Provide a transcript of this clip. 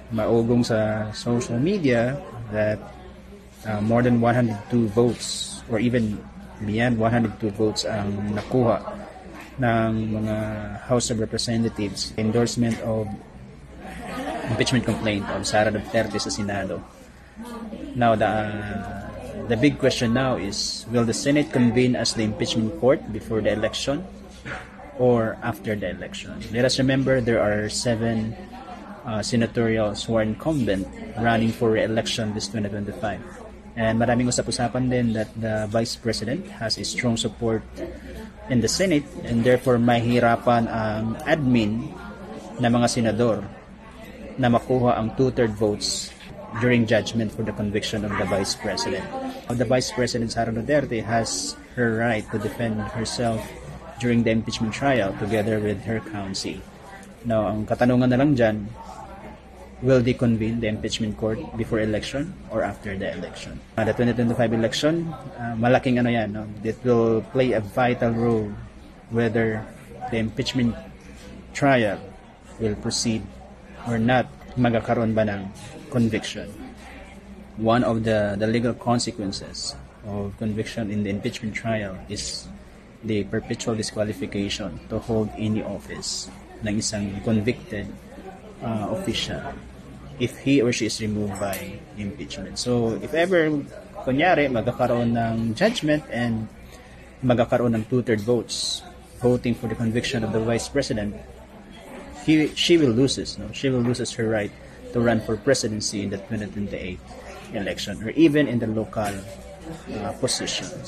maugong sa social media that more than 102 votes or even beyond 102 votes ang nakuha ng mga House of Representatives endorsement of impeachment complaint of Sara Duterte sa Senado. Now the big question now is, will the Senate convene as the impeachment court before the election or after the election? Let us remember there are 7 senatorials who are incumbent running for re-election this 2025. And maraming usap-usapan din that the Vice President has a strong support in the Senate and therefore mahirapan ang admin na mga senador na makuha ang 2/3 votes during judgment for the conviction of the Vice President. The Vice President Sara Duterte has her right to defend herself during the impeachment trial together with her counsel. Now, ang katanungan na lang dyan, will they convene the impeachment court before election or after the election? The 2025 election, malaking ano yan, no? It will play a vital role whether the impeachment trial will proceed or not, magkakaroon ba ng conviction. One of the legal consequences of conviction in the impeachment trial is the perpetual disqualification to hold any office ng isang convicted official if he or she is removed by impeachment. So if ever, kunyari, magkakaroon ng judgment and magkakaroon ng 2/3 votes voting for the conviction of the Vice President, she will lose this, no? She will lose her right to run for presidency in the 2028 election or even in the local positions.